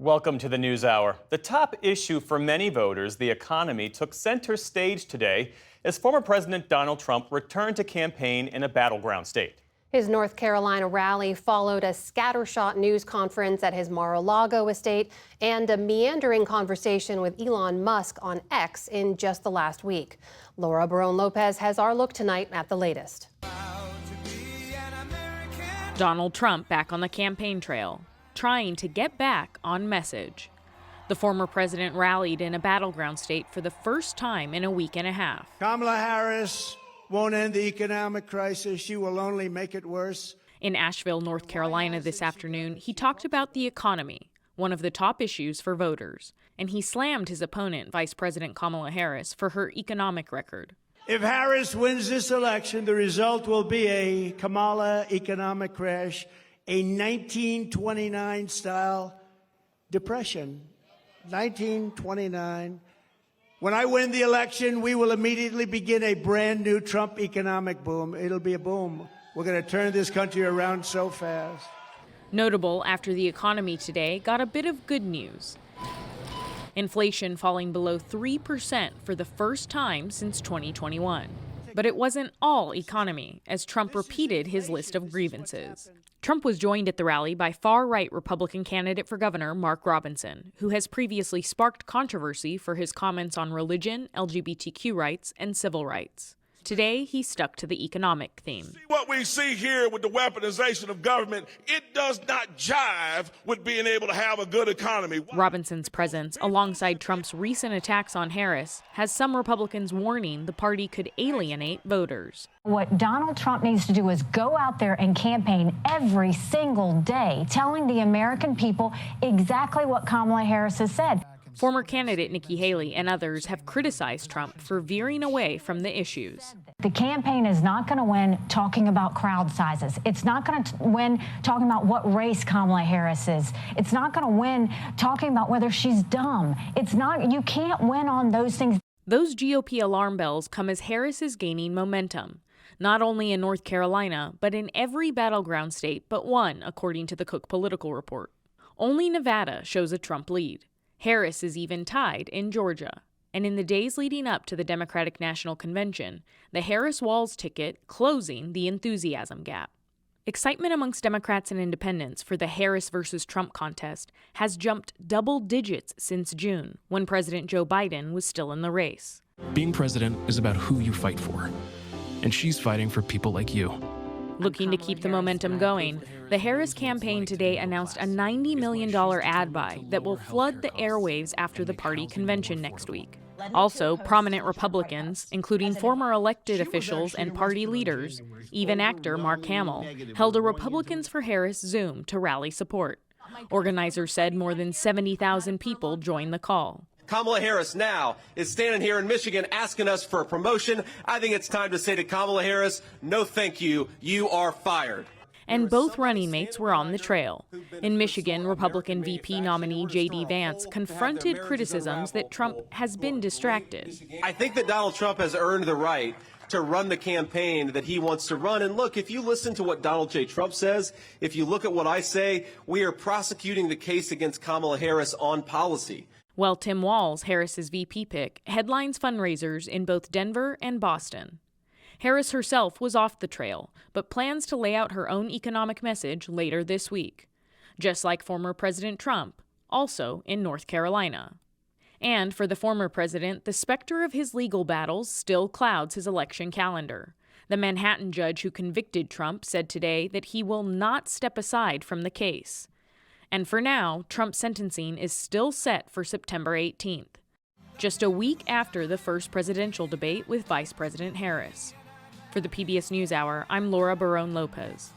Welcome to the News Hour. The top issue for many voters, the economy, took center stage today as former President Donald Trump returned to campaign in a battleground state. His North Carolina rally followed a scattershot news conference at his Mar-a-Lago estate and a meandering conversation with Elon Musk on X in just the last week. Laura Barone-Lopez has our look tonight at the latest. Donald Trump back on the campaign trail, trying to get back on message. The former president rallied in a battleground state for the first time in a week and a half. Kamala Harris won't end the economic crisis. She will only make it worse. In Asheville, North Carolina this afternoon, he talked about the economy, one of the top issues for voters, and he slammed his opponent, Vice President Kamala Harris, for her economic record. If Harris wins this election, the result will be a Kamala economic crash, a 1929-style depression. 1929. When I win the election, we will immediately begin a brand new Trump economic boom. It'll be a boom. We're going to turn this country around so fast. Notable after the economy today got a bit of good news. Inflation falling below 3% for the first time since 2021. But it wasn't all economy, as Trump repeated his list of grievances. Trump was joined at the rally by far-right Republican candidate for governor Mark Robinson, who has previously sparked controversy for his comments on religion, LGBTQ rights, and civil rights. Today, he stuck to the economic theme. What we see here with the weaponization of government, it does not jive with being able to have a good economy. Robinson's presence, alongside Trump's recent attacks on Harris, has some Republicans warning the party could alienate voters. What Donald Trump needs to do is go out there and campaign every single day, telling the American people exactly what Kamala Harris has said. Former candidate Nikki Haley and others have criticized Trump for veering away from the issues. The campaign is not going to win talking about crowd sizes. It's not going to win talking about what race Kamala Harris is. It's not going to win talking about whether she's dumb. You can't win on those things. Those GOP alarm bells come as Harris is gaining momentum, not only in North Carolina, but in every battleground state but one, according to the Cook Political Report. Only Nevada shows a Trump lead. Harris is even tied in Georgia. And in the days leading up to the Democratic National Convention, the Harris-Walz ticket closing the enthusiasm gap. Excitement amongst Democrats and independents for the Harris versus Trump contest has jumped double digits since June, when President Joe Biden was still in the race. Being president is about who you fight for, and she's fighting for people like you. Looking to keep the momentum going, the Harris campaign today announced a $90 million ad buy that will flood the airwaves after the party convention next week. Also, prominent Republicans, including former elected officials and party leaders, even actor Mark Hamill, held a Republicans for Harris Zoom to rally support. Organizers said more than 70,000 people joined the call. Kamala Harris now is standing here in Michigan asking us for a promotion. I think it's time to say to Kamala Harris, no thank you, you are fired. And both running mates were on the trail. In Michigan, Republican VP nominee J.D. Vance confronted criticisms that Trump has been distracted. I think that Donald Trump has earned the right to run the campaign that he wants to run. And look, if you listen to what Donald J. Trump says, if you look at what I say, we are prosecuting the case against Kamala Harris on policy. Well, Tim Walz, Harris's VP pick, headlines fundraisers in both Denver and Boston. Harris herself was off the trail, but plans to lay out her own economic message later this week, just like former President Trump, also in North Carolina. And for the former president, the specter of his legal battles still clouds his election calendar. The Manhattan judge who convicted Trump said today that he will not step aside from the case. And for now, Trump's sentencing is still set for September 18th, just a week after the first presidential debate with Vice President Harris. For the PBS NewsHour, I'm Laura Barone-Lopez.